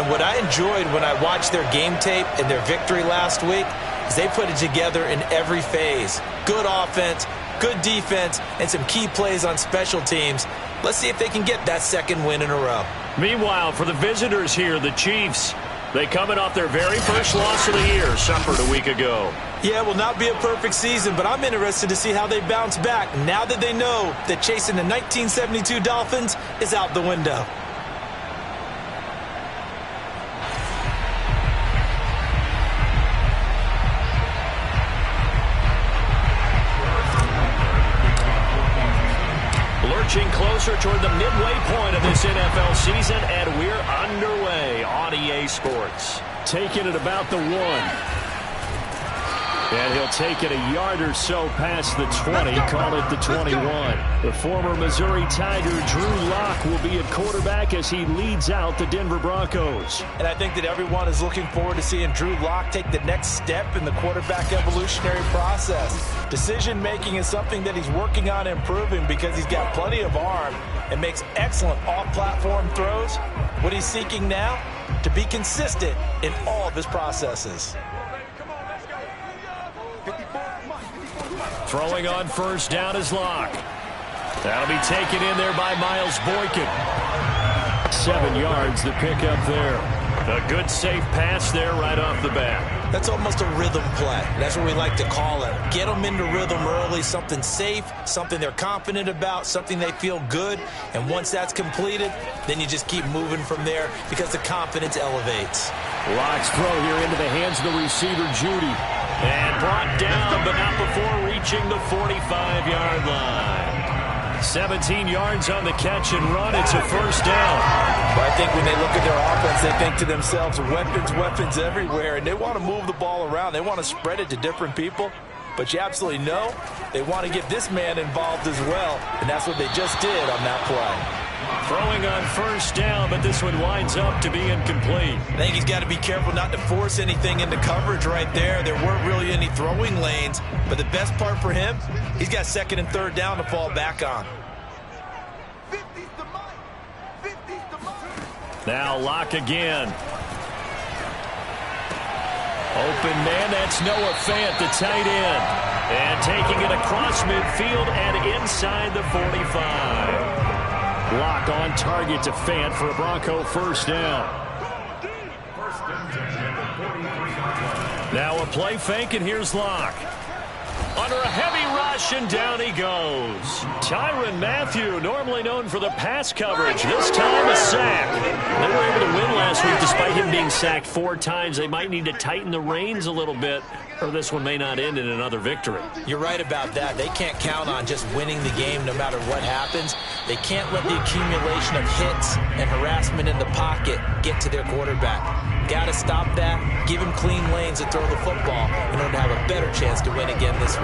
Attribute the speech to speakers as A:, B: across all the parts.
A: And what I enjoyed when I watched their game tape and their victory last week is they put it together in every phase. Good offense, good defense, and some key plays on special teams. Let's see if they can get that second win in a row.
B: Meanwhile, for the visitors here, the Chiefs, they coming off their very first loss of the year, suffered a week ago.
A: Yeah, it will not be a perfect season, but I'm interested to see how they bounce back now that they know that chasing the 1972 Dolphins is out the window.
B: Lurching closer toward the midway point of this NFL season, and we're underway on EA Sports. Taking it about the 1. And he'll take it a yard or so past the 20, call it the 21. The former Missouri Tiger, Drew Lock, will be at quarterback as he leads out the Denver Broncos.
A: And I think that everyone is looking forward to seeing Drew Lock take the next step in the quarterback evolutionary process. Decision-making is something that he's working on improving because he's got plenty of arm and makes excellent off-platform throws. What he's seeking now? To be consistent in all of his processes.
B: Throwing on first down is Lock. That'll be taken in there by Miles Boykin. 7 yards the pickup there. A good safe pass there right off the bat.
A: That's almost a rhythm play. That's what we like to call it. Get them into rhythm early, something safe, something they're confident about, something they feel good. And once that's completed, then you just keep moving from there because the confidence elevates.
B: Lock's throw here into the hands of the receiver, Judy. And brought down, but not before reaching the 45-yard line. 17 yards on the catch and run. It's a first down.
A: But I think when they look at their offense, they think to themselves, weapons everywhere, and they want to move the ball around. They want to spread it to different people. But you absolutely know they want to get this man involved as well, and that's what they just did on that play.
B: Throwing on first down, but this one winds up to be incomplete.
A: I think he's got to be careful not to force anything into coverage right there. There weren't really any throwing lanes, but the best part for him, he's got second and third down to fall back on.
B: Now Lock again. Open man, that's Noah Fant, the tight end. And taking it across midfield and inside the 45. Lock on target to Fant for a Bronco first down. Now a play fake, and here's Lock. Under a heavy rush, and down he goes. Tyrann Mathieu, normally known for the pass coverage, this time a sack. They were able to win last week despite him being sacked 4 times. They might need to tighten the reins a little bit, or this one may not end in another victory.
A: You're right about that. They can't count on just winning the game no matter what happens. They can't let the accumulation of hits and harassment in the pocket get to their quarterback. Got to stop that, give him clean lanes to throw the football in order to have a better chance to win again this week.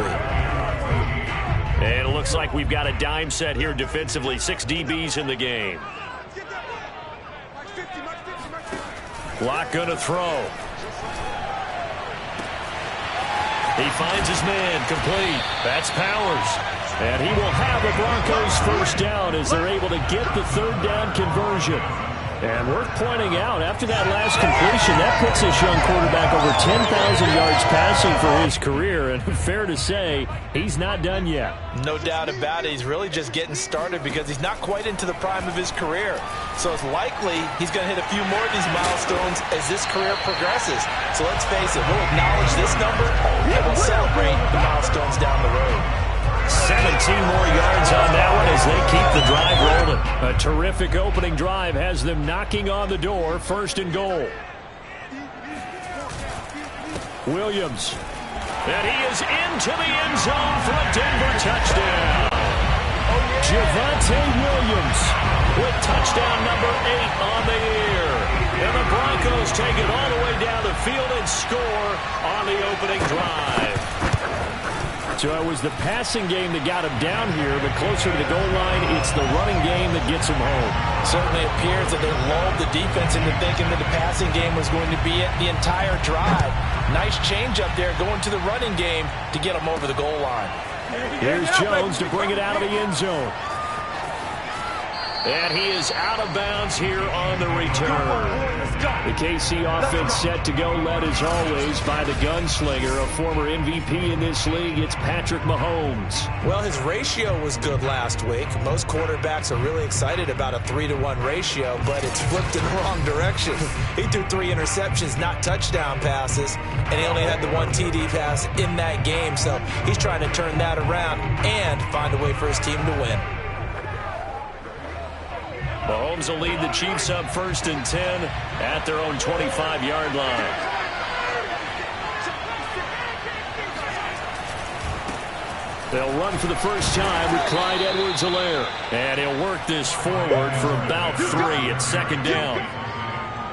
B: And it looks like we've got a dime set here defensively. 6 DBs in the game. Lock gonna throw. He finds his man, complete. That's Powers. And he will have the Broncos first down as they're able to get the third down conversion. And worth pointing out, after that last completion, that puts this young quarterback over 10,000 yards passing for his career. And fair to say, he's not done yet.
A: No doubt about it. He's really just getting started because he's not quite into the prime of his career. So it's likely he's going to hit a few more of these milestones as this career progresses. So let's face it, we'll acknowledge this number and we'll celebrate the milestones down the road.
B: 17 more yards on that one as they keep the drive rolling. A terrific opening drive has them knocking on the door. First and goal. Williams. And he is into the end zone for a Denver touchdown. Javonte Williams with touchdown number 8 on the year. And the Broncos take it all the way down the field and score on the opening drive. So it was the passing game that got him down here, but closer to the goal line, it's the running game that gets him home.
A: Certainly appears that they lulled the defense into thinking that the passing game was going to be it the entire drive. Nice change up there going to the running game to get him over the goal line.
B: Here's Jones to bring it out of the end zone. And he is out of bounds here on the return. The KC offense set to go, led as always by the gunslinger, a former MVP in this league. It's Patrick Mahomes.
A: Well, his ratio was good last week. Most quarterbacks are really excited about a 3-to-1 ratio, but it's flipped in the wrong direction. He threw 3 interceptions, not touchdown passes, and he only had the 1 TD pass in that game. So he's trying to turn that around and find a way for his team to win.
B: Mahomes will lead the Chiefs up 1st and 10 at their own 25-yard line. They'll run for the first time with Clyde Edwards-Helaire. And he'll work this forward for about 3 at 2nd down.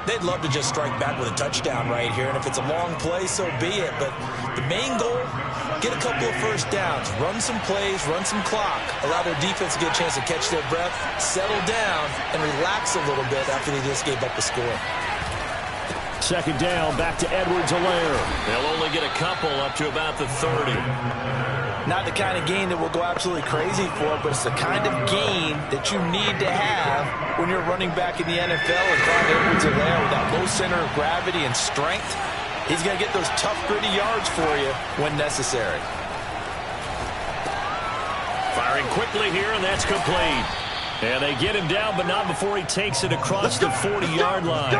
A: They'd love to just strike back with a touchdown right here, and if it's a long play, so be it. But the main goal, get a couple of first downs, run some plays, run some clock, allow their defense to get a chance to catch their breath, settle down, and relax a little bit after they just gave up the score.
B: 2nd down, back to Edwards-Helaire. They'll only get a couple up to about the 30.
A: Not the kind of gain that we'll go absolutely crazy for, but it's the kind of gain that you need to have when you're running back in the NFL. And Clyde Edwards-Helaire with that low center of gravity and strength, he's going to get those tough, gritty yards for you when necessary.
B: Firing quickly here, and that's complete. And they get him down, but not before he takes it across the 40-yard line.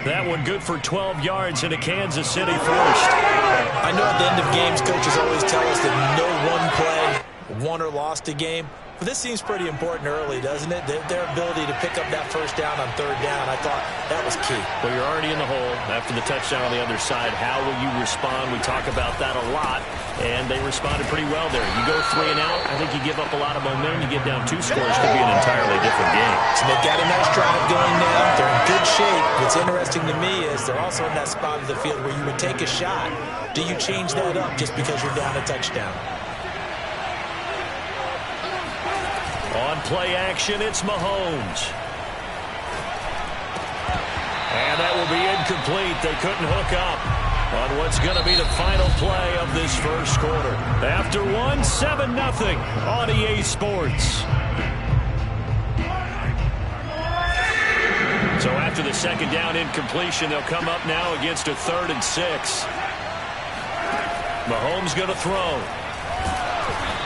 B: That one good for 12 yards into Kansas City first.
A: I know at the end of games, coaches always tell us that no one play won or lost a game. But this seems pretty important early, doesn't it? Their ability to pick up that first down on 3rd down, I thought that was key.
B: Well, you're already in the hole after the touchdown on the other side. How will you respond? We talk about that a lot, and they responded pretty well there. You go 3 and out, I think you give up a lot of momentum. You get down 2 scores, could be an entirely different game.
A: So they've got a nice drive going now. They're in good shape. What's interesting to me is they're also in that spot of the field where you would take a shot. Do you change that up just because you're down a touchdown?
B: On play action, it's Mahomes. And that will be incomplete. They couldn't hook up on what's going to be the final play of this first quarter. After 1, 7-0 on EA Sports. So after the 2nd down incompletion, they'll come up now against a 3rd and 6. Mahomes going to throw.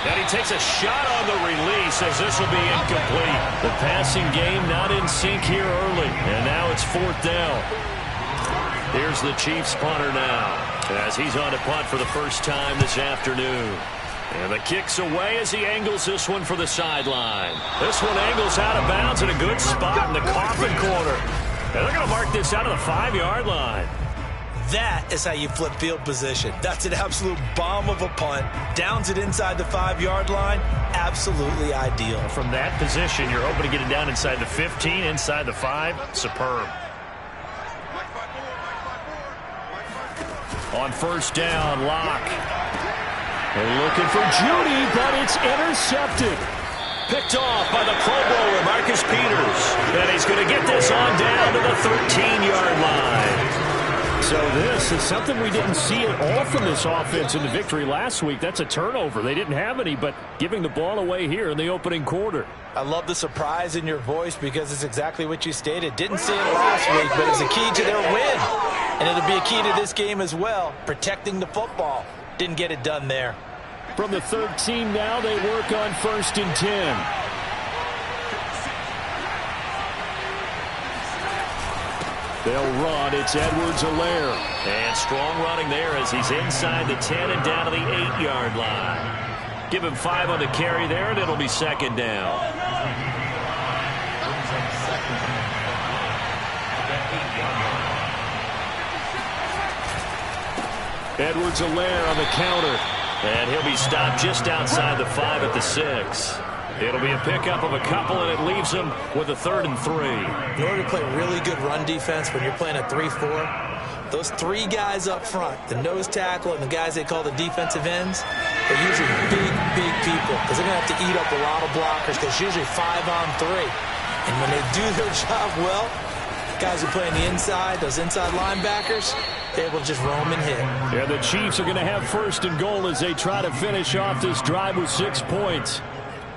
B: And he takes a shot on the release as this will be incomplete. The passing game not in sync here early. And now it's 4th down. Here's the Chiefs punter now as he's on to punt for the first time this afternoon. And the kick's away as he angles this one for the sideline. This one angles out of bounds in a good spot in the coffin corner. And they're going to mark this out of the 5-yard line.
A: That is how you flip field position. That's an absolute bomb of a punt. Downs it inside the 5-yard line. Absolutely ideal.
B: From that position, you're hoping to get it down inside the 15, inside the 5. Superb. On 1st down, Locke. They're looking for Judy, but it's intercepted. Picked off by the Pro Bowler, Marcus Peters. And he's going to get this on down to the 13-yard line. So this is something we didn't see at all from this offense in the victory last week. That's a turnover. They didn't have any, but giving the ball away here in the opening quarter.
A: I love the surprise in your voice because it's exactly what you stated. Didn't see it last week, but it's a key to their win. And it'll be a key to this game as well, protecting the football. Didn't get it done there.
B: From the 13 now, they work on 1st and 10. They'll run. It's Edwards-Helaire. And strong running there as he's inside the 10 and down to the 8-yard line. Give him 5 on the carry there, and it'll be 2nd down. Edwards-Helaire on the counter. And he'll be stopped just outside the 5 at the 6. It'll be a pickup of a couple, and it leaves them with a 3rd and 3.
A: In order to play really good run defense when you're playing a 3-4, those 3 guys up front, the nose tackle and the guys they call the defensive ends, they're usually big people because they're going to have to eat up a lot of blockers because it's usually 5-on-3. And when they do their job well, guys who play on the inside, those inside linebackers, they're able to just roam and hit.
B: Yeah, the Chiefs are going to have 1st and goal as they try to finish off this drive with 6 points.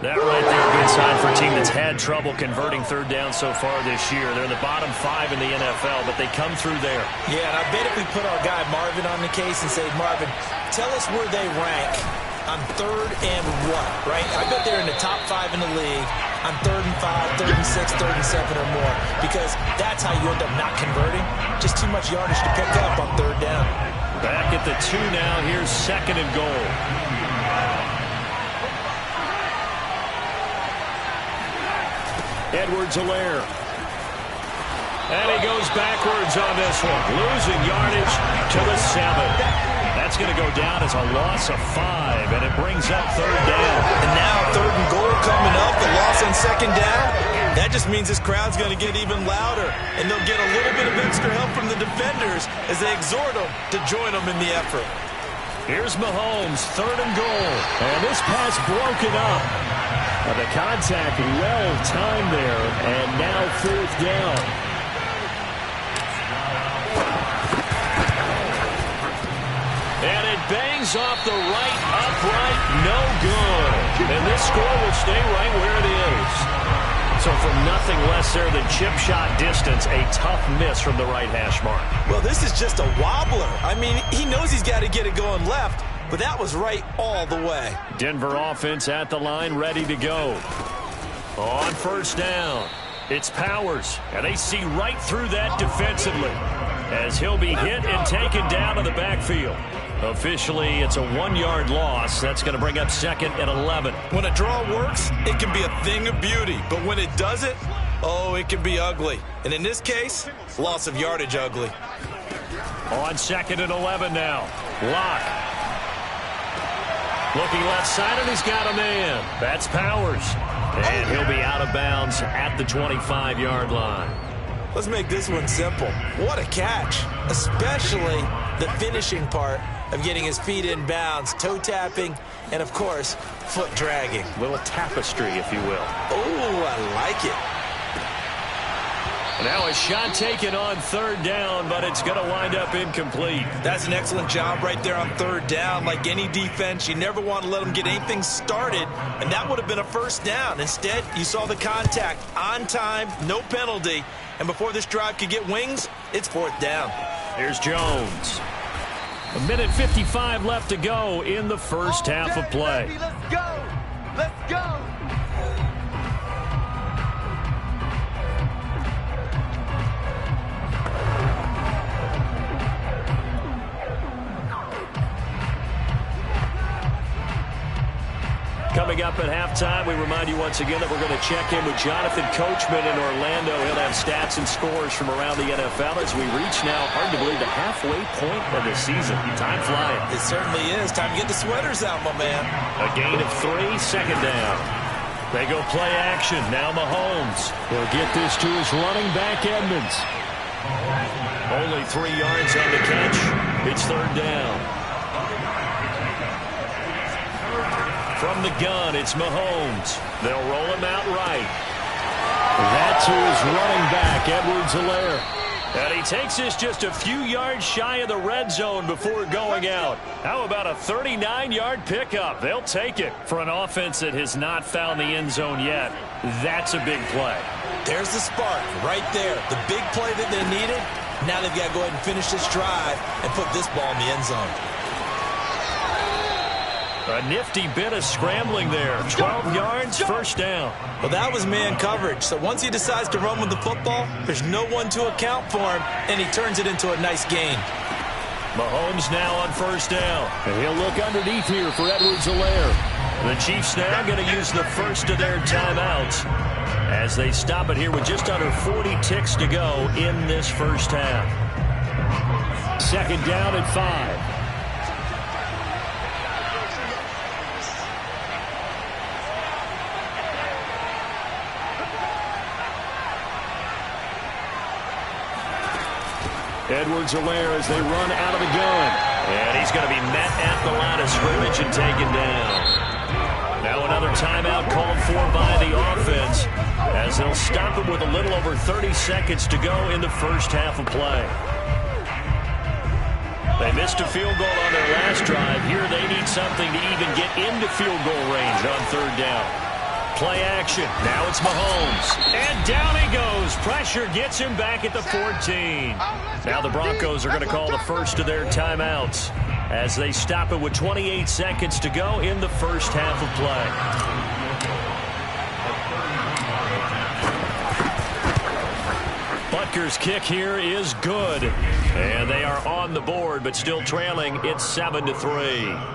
B: That right there, a good sign for a team that's had trouble converting third down so far this year. They're in the bottom 5 in the NFL, but they come through there.
A: Yeah, and I bet if we put our guy Marvin on the case and say, Marvin, tell us where they rank on 3rd and what, right? I bet they're in the top 5 in the league on 3rd and 5, 3rd and 6, 3rd and 7 or more, because that's how you end up not converting. Just too much yardage to pick up on 3rd down.
B: Back at the 2 now. Here's 2nd and goal. Edwards-Helaire. And he goes backwards on this one. Losing yardage to the 7. That's going to go down as a loss of 5, and it brings up 3rd down.
A: And now 3rd and goal coming up, the loss on 2nd down. That just means this crowd's going to get even louder, and they'll get a little bit of extra help from the defenders as they exhort them to join them in the effort.
B: Here's Mahomes, 3rd and goal. And this pass broken up. The contact well timed there, and now 4th down. And it bangs off the right upright, no good. And this score will stay right where it is. So from nothing less there than chip shot distance, a tough miss from the right hash mark.
A: Well, this is just a wobbler. I mean, he knows he's got to get it going left, but that was right all the way.
B: Denver offense at the line, ready to go. On 1st down, it's Powers, and they see right through that defensively as he'll be hit and taken down to the backfield. Officially, it's a 1-yard loss. That's going to bring up 2nd and 11.
A: When a draw works, it can be a thing of beauty, but when it doesn't, oh, it can be ugly. And in this case, loss of yardage ugly.
B: On 2nd and 11 now, Locke. Looking left side, and he's got a man. That's Powers. And he'll be out of bounds at the 25-yard line.
A: Let's make this one simple. What a catch, especially the finishing part of getting his feet in bounds, toe tapping, and, of course, foot dragging.
B: Little tapestry, if you will.
A: Oh, I like it.
B: Now a shot taken on 3rd down, but it's going to wind up incomplete.
A: That's an excellent job right there on 3rd down. Like any defense, you never want to let them get anything started, and that would have been a 1st down. Instead, you saw the contact on time, no penalty, and before this drive could get wings, it's 4th down.
B: Here's Jones. 1:55 left to go in the first half of play.
C: Baby, let's go! Let's go!
B: Coming up at halftime, we remind you once again that we're going to check in with Jonathan Coachman in Orlando. He'll have stats and scores from around the NFL as we reach now, hard to believe, the halfway point of the season. Time flying.
A: It certainly is. Time to get the sweaters out, my man.
B: A gain of 3, 2nd down. They go play action. Now Mahomes. He'll get this to his running back, Edmonds. Only 3 yards on the catch. It's 3rd down. From the gun, it's Mahomes. They'll roll him out right. That to his running back, Edwards-Helaire. And he takes this just a few yards shy of the red zone before going out. How about a 39-yard pickup? They'll take it for an offense that has not found the end zone yet. That's a big play.
A: There's the spark right there. The big play that they needed. Now they've got to go ahead and finish this drive and put this ball in the end zone.
B: A nifty bit of scrambling there. 12 yards, 1st down.
A: Well, that was man coverage. So once he decides to run with the football, there's no one to account for him, and he turns it into a nice gain.
B: Mahomes now on 1st down. And he'll look underneath here for Edwards-Helaire. The Chiefs now going to use the first of their timeouts as they stop it here with just under 40 ticks to go in this first half. 2nd down and 5. Edwards-Helaire as they run out of the gun. And he's going to be met at the line of scrimmage and taken down. Now another timeout called for by the offense as they'll stop it with a little over 30 seconds to go in the first half of play. They missed a field goal on their last drive. Here they need something to even get into field goal range on 3rd down. Play action. Now it's Mahomes. And down he goes. Pressure gets him back at the 14. Now the Broncos are going to call the first of their timeouts as they stop it with 28 seconds to go in the first half of play. Butker's kick here is good. And they are on the board, but still trailing. It's 7-3.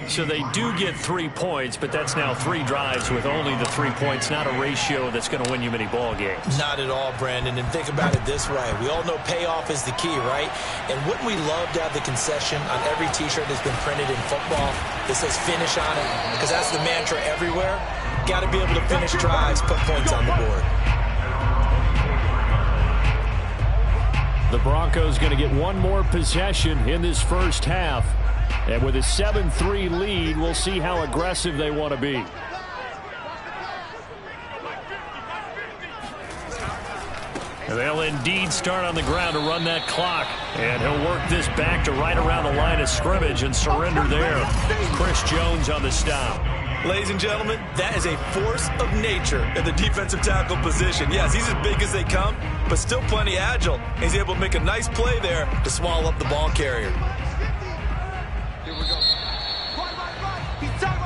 B: So they do get 3 points, but that's now 3 drives with only the 3 points, not a ratio that's going to win you many ball games.
A: Not at all, Brandon. And think about it this way. We all know payoff is the key, right? And wouldn't we love to have the concession on every T-shirt that's been printed in football that says finish on it? Because that's the mantra everywhere. Got to be able to finish drives, put points on the board.
B: The Broncos going to get one more possession in this first half. And with a 7-3 lead, we'll see how aggressive they want to be. And they'll indeed start on the ground to run that clock. And he'll work this back to right around the line of scrimmage and surrender there. Chris Jones on the stop.
A: Ladies and gentlemen, that is a force of nature in the defensive tackle position. Yes, he's as big as they come, but still plenty agile. He's able to make a nice play there to swallow up the ball carrier.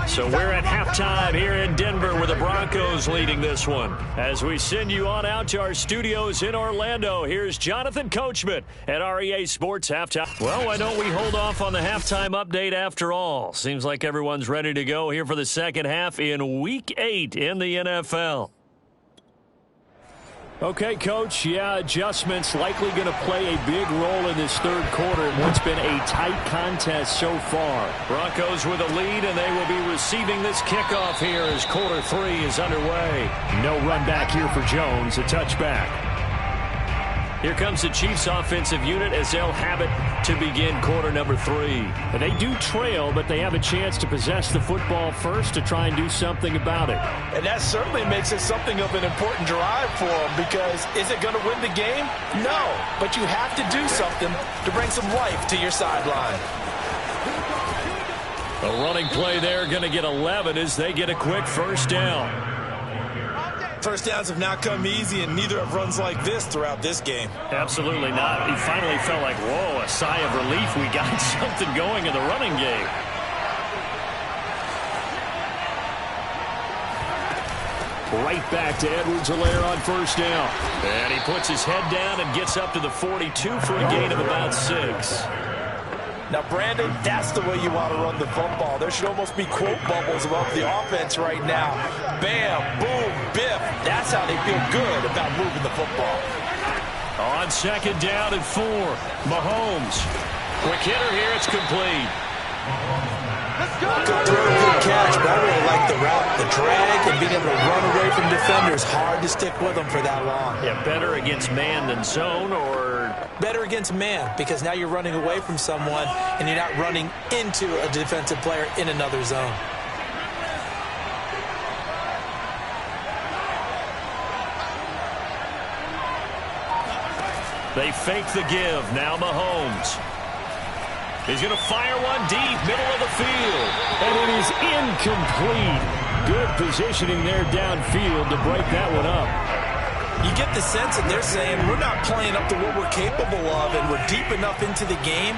B: So we're at halftime here in Denver with the Broncos leading this one. As we send you on out to our studios in Orlando, here's Jonathan Coachman at REA Sports Halftime. Well, why don't we hold off on the halftime update after all? Seems like everyone's ready to go here for the second half in Week 8 in the NFL. Okay, Coach, adjustments likely going to play a big role in this third quarter in what's been a tight contest so far. Broncos with a lead, and they will be receiving this kickoff here as quarter 3 is underway. No run back here for Jones, a touchback. Here comes the Chiefs offensive unit as they'll have it to begin quarter number 3. And they do trail, but they have a chance to possess the football first to try and do something about it.
A: And that certainly makes it something of an important drive for them, because is it going to win the game? No, but you have to do something to bring some life to your sideline.
B: A running play there going to get 11 as they get a quick first down.
A: First downs have not come easy, and neither have runs like this throughout this game.
B: Absolutely not. He finally felt like, whoa, a sigh of relief. We got something going in the running game. Right back to Edwards-Helaire on first down. And he puts his head down and gets up to the 42 for a gain of about 6.
A: Now, Brandon, that's the way you want to run the football. There should almost be quote bubbles above the offense right now. Bam, boom, biff. That's how they feel good about moving the football.
B: On second down and 4, Mahomes. Quick hitter here, it's complete.
A: Good throw, good catch, but I really like the route, the drag, and being able to run away from defenders. Hard to stick with them for that long.
B: Yeah, better against man than zone, or
A: better against man, because now you're running away from someone and you're not running into a defensive player in another zone.
B: They fake the give. Now Mahomes. He's going to fire one deep, middle of the field. And it is incomplete. Good positioning there downfield to break that one up.
A: You get the sense that they're saying we're not playing up to what we're capable of, and we're deep enough into the game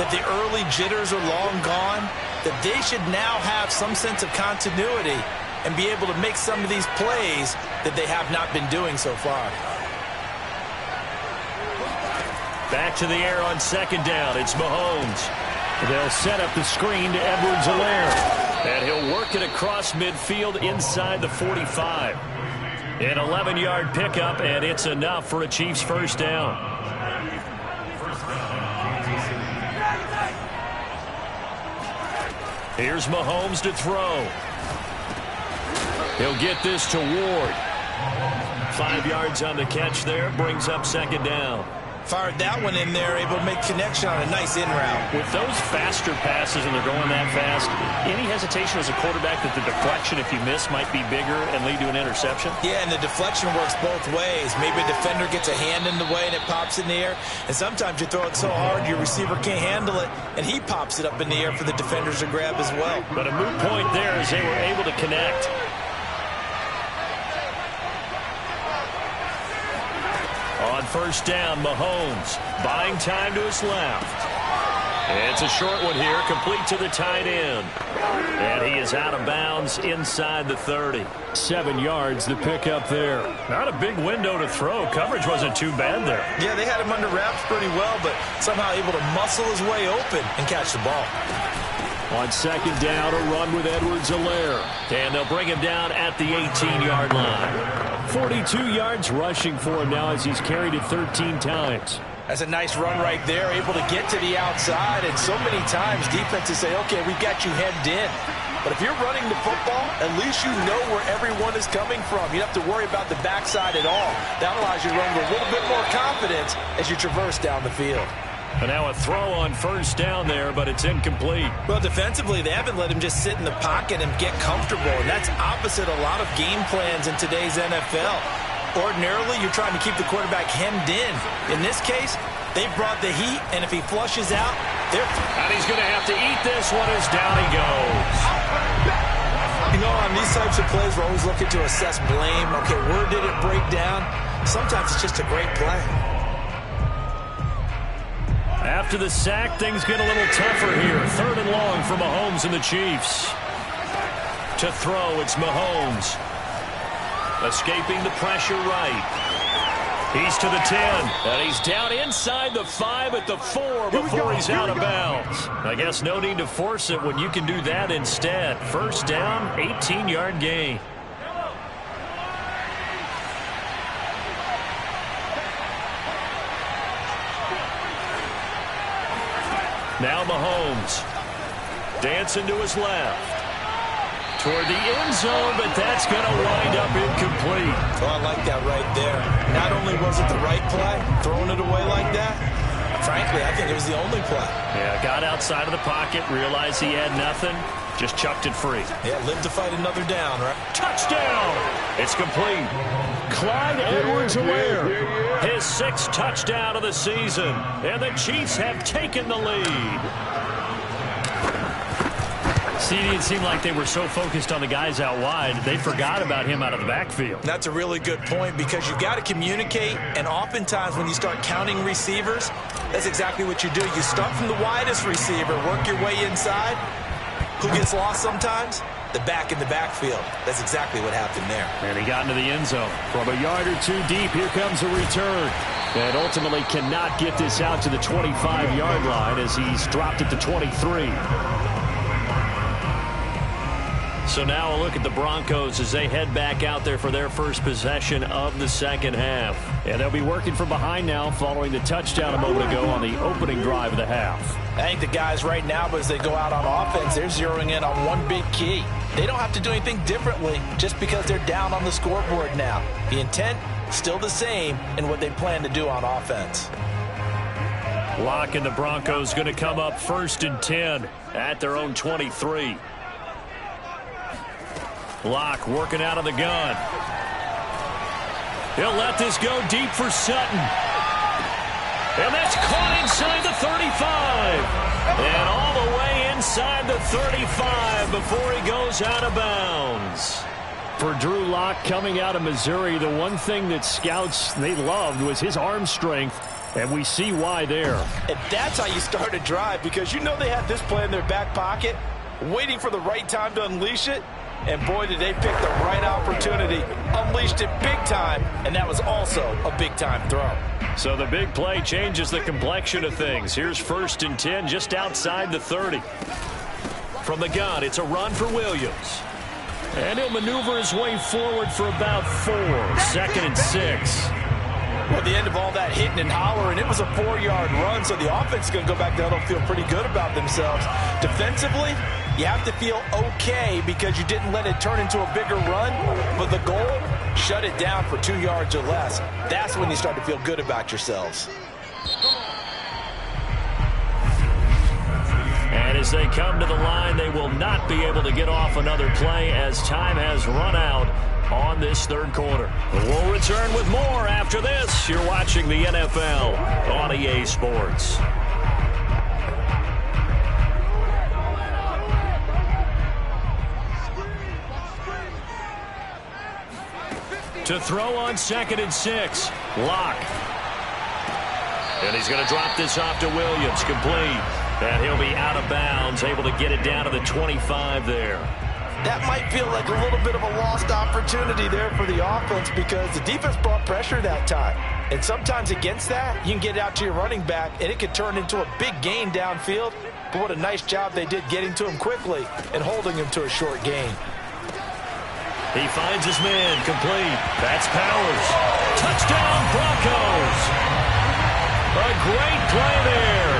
A: that the early jitters are long gone, that they should now have some sense of continuity and be able to make some of these plays that they have not been doing so far.
B: Back to the air on second down. It's Mahomes. They'll set up the screen to Edwards-Helaire. And he'll work it across midfield inside the 45. An 11-yard pickup, and it's enough for a Chiefs first down. Here's Mahomes to throw. He'll get this to Ward. 5 yards on the catch there, brings up second down.
A: Fired that one in there, able to make connection on a nice in route.
B: With those faster passes and they're going that fast, any hesitation as a quarterback that the deflection, if you miss, might be bigger and lead to an interception?
A: Yeah, and the deflection works both ways. Maybe a defender gets a hand in the way and it pops in the air. And sometimes you throw it so hard your receiver can't handle it, and he pops it up in the air for the defenders to grab as well.
B: But a moot point there as they were able to connect. first down. Mahomes buying time to his left. It's a short one here, complete to the tight end. And he is out of bounds inside the 30. 7 yards the pick up there. Not a big window to throw. Coverage wasn't too bad there.
A: Yeah, they had him under wraps pretty well, but somehow able to muscle his way open and catch the ball.
B: On second down, a run with Edwards-Helaire. And they'll bring him down at the 18-yard line. 42 yards rushing for him now as he's carried it 13 times.
A: That's a nice run right there, able to get to the outside. And so many times defenses say, okay, we've got you hemmed in. But if you're running the football, at least you know where everyone is coming from. You don't have to worry about the backside at all. That allows you to run with a little bit more confidence as you traverse down the field.
B: And now a throw on first down there, but it's incomplete.
A: Well, defensively, they haven't let him just sit in the pocket and get comfortable. And that's opposite a lot of game plans in today's NFL. Ordinarily, you're trying to keep the quarterback hemmed in. In this case, they brought the heat, and if he flushes out, they're...
B: And he's going to have to eat this one as down he goes.
A: You know, on these types of plays, we're always looking to assess blame. Okay, where did it break down? Sometimes it's just a great play.
B: After the sack, things get a little tougher here. 3rd and long for Mahomes and the Chiefs. To throw, it's Mahomes. Escaping the pressure right. He's to the 10. And he's down inside the 5 at the 4 before he's out of bounds. I guess no need to force it when you can do that instead. First down, 18-yard gain. Now Mahomes. Dancing to his left. Toward the end zone, but that's going to wind up incomplete.
A: Oh, I like that right there. Not only was it the right play, throwing it away like that, frankly, I think it was the only play.
B: Yeah, got outside of the pocket, realized he had nothing, just chucked it free.
A: Yeah, live to fight another down, right?
B: Touchdown! It's complete. Clyde Edwards-Helaire, his 6th touchdown of the season, and the Chiefs have taken the lead. See, it seemed like they were so focused on the guys out wide, they forgot about him out of the backfield.
A: That's a really good point because you've got to communicate, and oftentimes when you start counting receivers, that's exactly what you do. You start from the widest receiver, work your way inside. Who gets lost sometimes? The back in the backfield. That's exactly what happened there.
B: And he got into the end zone. From a yard or two deep, here comes a return. And ultimately cannot get this out to the 25-yard line as he's dropped it to 23. So now a look at the Broncos as they head back out there for their first possession of the second half. And they'll be working from behind now following the touchdown a moment ago on the opening drive of the half.
A: I think the guys right now, as they go out on offense, they're zeroing in on one big key. They don't have to do anything differently just because they're down on the scoreboard now. The intent, still the same in what they plan to do on offense.
B: Locke and the Broncos going to come up 1st and 10 at their own 23. Locke working out of the gun. He'll let this go deep for Sutton. And that's caught inside the 35. And all the way inside the 35 before he goes out of bounds. For Drew Locke coming out of Missouri, the one thing that scouts they loved was his arm strength. And we see why there.
A: And that's how you start a drive, because you know they had this play in their back pocket, waiting for the right time to unleash it. And boy, did they pick the right opportunity. Unleashed it big time, and that was also a big-time throw.
B: So the big play changes the complexion of things. Here's 1st and 10 just outside the 30. From the gun, it's a run for Williams. And he'll maneuver his way forward for about 4. 2nd and 6.
A: Well, at the end of all that hitting and hollering, it was a 4-yard run, so the offense is going to go back down and feel pretty good about themselves. Defensively, you have to feel okay because you didn't let it turn into a bigger run, but the goal, shut it down for 2 yards or less. That's when you start to feel good about yourselves.
B: And as they come to the line, they will not be able to get off another play as time has run out on this 3rd quarter. We'll return with more after this. You're watching the NFL on EA Sports. To throw on 2nd and 6. Locke. And he's going to drop this off to Williams, complete. And he'll be out of bounds, able to get it down to the 25 there.
A: That might feel like a little bit of a lost opportunity there for the offense because the defense brought pressure that time. And sometimes against that, you can get out to your running back, and it could turn into a big gain downfield. But what a nice job they did getting to him quickly and holding him to a short gain.
B: He finds his man, complete. That's Powers. Touchdown, Broncos. A great play there.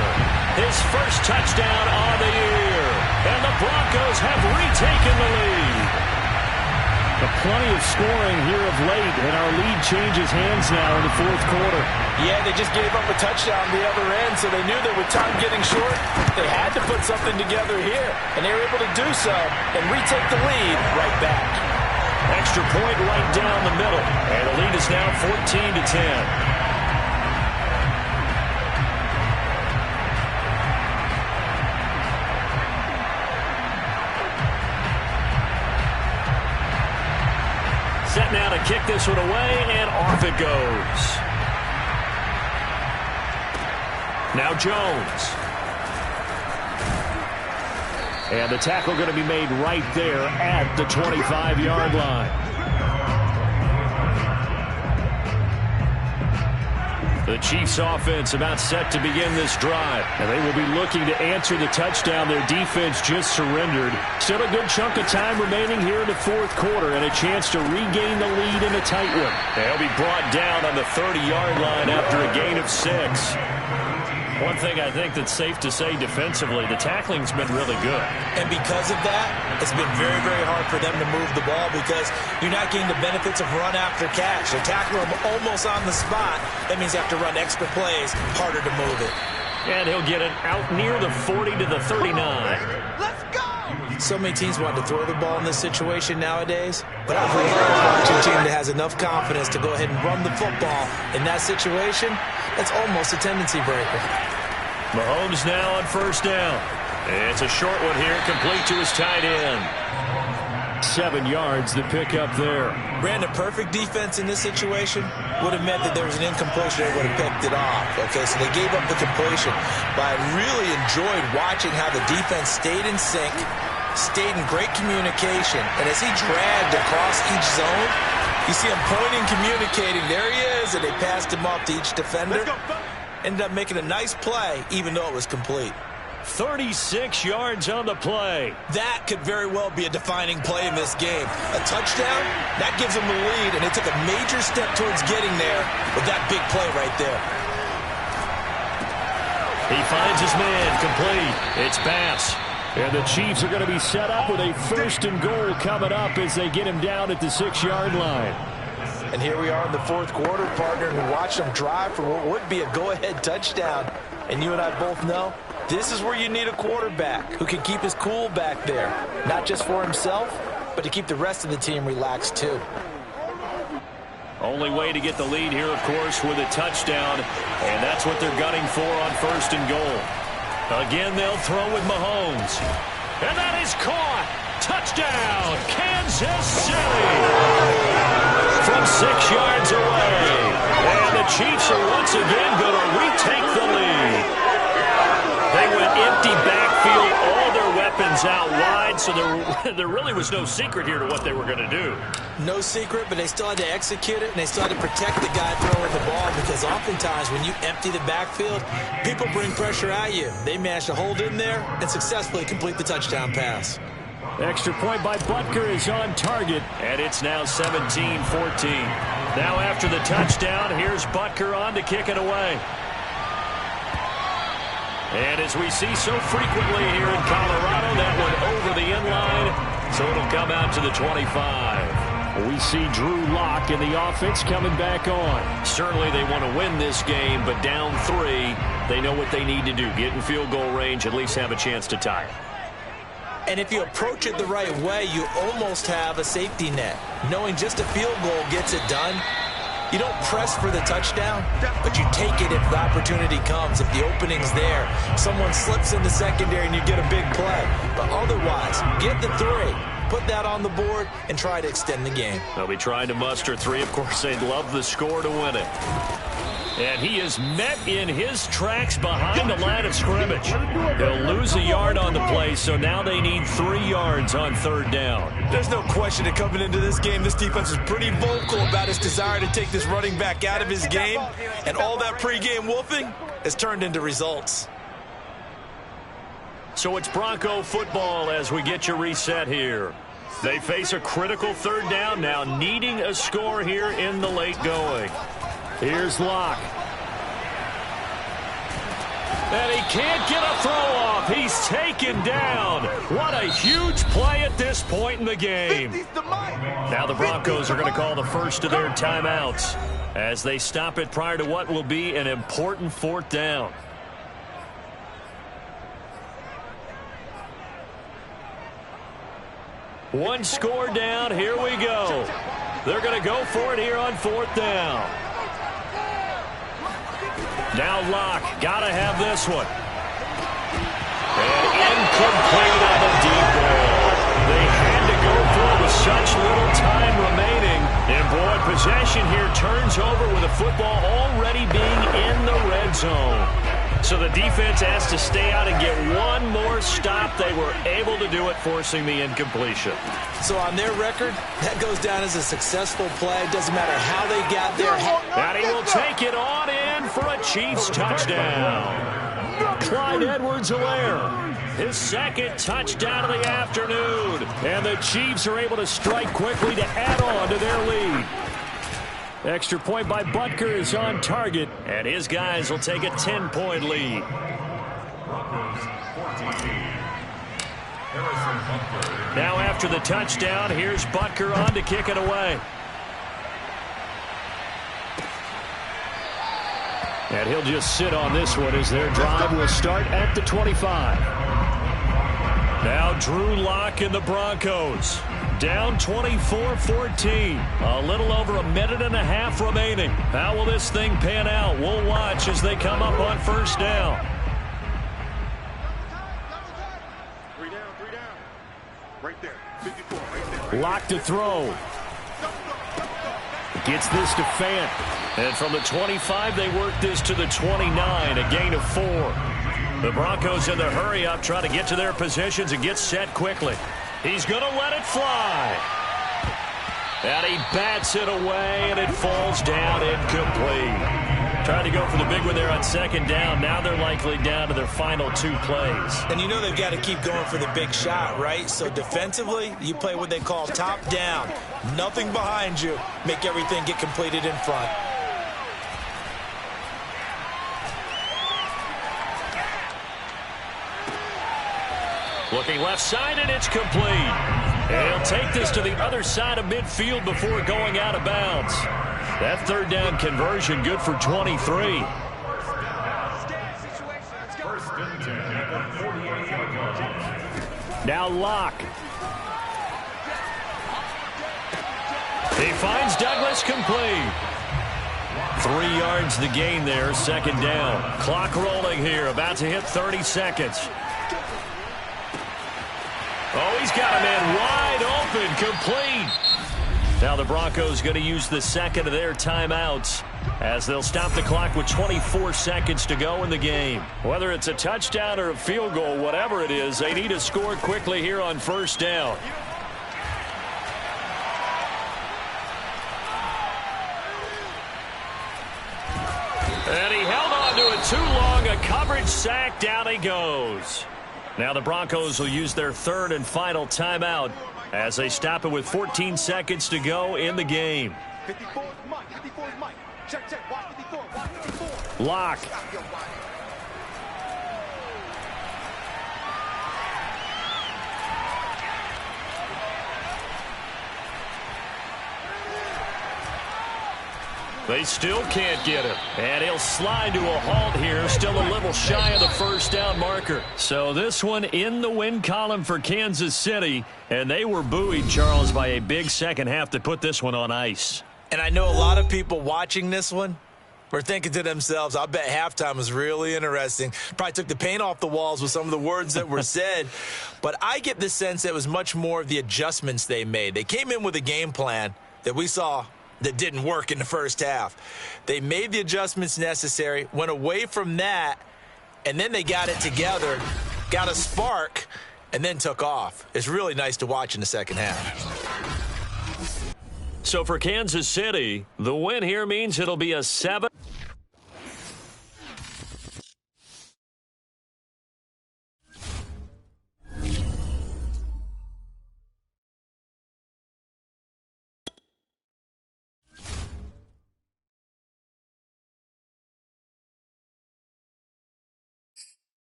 B: His first touchdown on the year. And the Broncos have retaken the lead.
D: Plenty of scoring here of late, and our lead changes hands now in the fourth quarter.
A: Yeah, they just gave up a touchdown the other end, so they knew that with time getting short, they had to put something together here. And they were able to do so and retake the lead right back.
B: Extra point right down the middle. And the lead is now 14-10. Set now to kick this one away, and off it goes. Now Jones.
D: And the tackle going to be made right there at the 25-yard line.
B: The Chiefs offense about set to begin this drive.
D: And they will be looking to answer the touchdown their defense just surrendered. Still a good chunk of time remaining here in the fourth quarter and a chance to regain the lead in a tight one.
B: They'll be brought down on the 30-yard line after a gain of 6. One thing I think that's safe to say defensively, the tackling's been really good.
A: And because of that, it's been very, very hard for them to move the ball because you're not getting the benefits of run after catch. They tackle them almost on the spot. That means you have to run extra plays, harder to move it.
B: And he'll get it out near the 40 to the 39.
C: Let's go!
A: So many teams want to throw the ball in this situation nowadays, but I've love watching a team that has enough confidence to go ahead and run the football in that situation. That's almost a tendency breaker.
B: Mahomes now on first down. It's a short one here, complete to his tight end.
D: 7 yards, the pickup there.
A: Brandon, perfect defense in this situation would have meant that there was an incompletion. They would have picked it off. Okay, so they gave up the completion. But I really enjoyed watching how the defense stayed in sync, stayed in great communication. And as he dragged across each zone, you see him pointing, communicating. There he is, and they passed him off to each defender. Ended up making a nice play, even though it was complete.
B: 36 yards on the play.
A: That could very well be a defining play in this game. A touchdown, that gives them the lead, and they took a major step towards getting there with that big play right there.
B: He finds his man, complete. It's pass.
D: And the Chiefs are going to be set up with a 1st and goal coming up as they get him down at the 6-yard line.
A: And here we are in the fourth quarter, partner, and watch them drive for what would be a go-ahead touchdown. And you and I both know this is where you need a quarterback who can keep his cool back there, not just for himself, but to keep the rest of the team relaxed too.
B: Only way to get the lead here, of course, with a touchdown, and that's what they're gunning for on 1st and goal. Again, they'll throw with Mahomes. And that is caught. Touchdown, Kansas City. From 6 yards away. And the Chiefs are once again going to retake the lead. They went empty backfield, all their weapons out wide, so there really was no secret here to what they were going to do.
A: No secret, but they still had to execute it, and they still had to protect the guy throwing the ball because oftentimes when you empty the backfield, people bring pressure at you. They managed to hold in there and successfully complete the touchdown pass.
D: Extra point by Butker is on target.
B: And it's now 17-14. Now after the touchdown, here's Butker on to kick it away. And as we see so frequently here in Colorado, that one over the end line, so it'll come out to the 25.
D: We see Drew Lock and the offense coming back on.
B: Certainly they want to win this game, but down 3, they know what they need to do. Get in field goal range, at least have a chance to tie it.
A: And if you approach it the right way, you almost have a safety net. Knowing just a field goal gets it done. You don't press for the touchdown, but you take it if the opportunity comes, if the opening's there. Someone slips in the secondary and you get a big play. But otherwise, get the 3. Put that on the board and try to extend the game.
B: They'll be trying to muster 3. Of course, they'd love the score to win it.
D: And he is met in his tracks behind the line of scrimmage. He'll lose a yard on the play, so now they need 3 yards on 3rd down.
A: There's no question that coming into this game, this defense is pretty vocal about its desire to take this running back out of his game. And all that pregame wolfing has turned into results.
D: So it's Bronco football as we get you reset here. They face a critical 3rd down now, needing a score here in the late going. Here's Locke. And he can't get a throw off. He's taken down. What a huge play at this point in the game. Now the Broncos are going to call the first of their timeouts as they stop it prior to what will be an important 4th down. One score down. Here we go. They're going to go for it here on 4th down. Now Locke, gotta have this one. And incomplete on the deep ball. They had to go for it with such little time remaining. And boy, possession here turns over with the football already being in the red zone. So the defense has to stay out and get one more stop. They were able to do it, forcing the incompletion.
A: So on their record, that goes down as a successful play. Doesn't matter how they got there.
D: And he will take it on in for a Chiefs touchdown. Clyde Edwards-Helaire, his 2nd touchdown of the afternoon. And the Chiefs are able to strike quickly to add on to their lead. Extra point by Butker is on target, and his guys will take a 10-point lead. Now after the touchdown, here's Butker on to kick it away. And he'll just sit on this one as their drive will start at the 25. Now Drew Lock and the Broncos. Down 24-14. A little over a minute and a half remaining. How will this thing pan out? We'll watch as they come up on 1st down.
C: 3 down. Right there. 54, right there.
D: Lock to throw. Gets this to Fant. And from the 25, they work this to the 29, a gain of 4. The Broncos in the hurry up, trying to get to their positions and get set quickly. He's going to let it fly. And he bats it away, and it falls down incomplete. Trying to go for the big one there on 2nd down. Now they're likely down to their final 2 plays.
A: And you know they've got to keep going for the big shot, right? So defensively, you play what they call top down. Nothing behind you. Make everything get completed in front.
D: Looking left side, and it's complete. And he'll take this to the other side of midfield before going out of bounds. That 3rd down conversion good for 23. Now Locke. He finds Douglas complete. 3 yards the gain there, 2nd down. Clock rolling here, about to hit 30 seconds. Oh, he's got a man wide open, complete. Now the Broncos going to use the 2nd of their timeouts as they'll stop the clock with 24 seconds to go in the game. Whether it's a touchdown or a field goal, whatever it is, they need to score quickly here on 1st down. And he held on to it too long. A coverage sack. Down he goes. Now the Broncos will use their 3rd and final timeout as they stop it with 14 seconds to go in the game.
C: 54 is Mike. 54 is Mike. Check. Watch 54. Watch 54.
D: Lock. They still can't get him. And he'll slide to a halt here. Still a little shy of the 1st down marker. So this one in the win column for Kansas City. And they were buoyed, Charles, by a big 2nd half to put this one on ice.
A: And I know a lot of people watching this one were thinking to themselves, I bet halftime was really interesting. Probably took the paint off the walls with some of the words that were said. But I get the sense that it was much more of the adjustments they made. They came in with a game plan that we saw that didn't work in the first half. They made the adjustments necessary, went away from that, and then they got it together, got a spark, and then took off. It's really nice to watch in the second half.
B: So for Kansas City, the win here means it'll be a 7.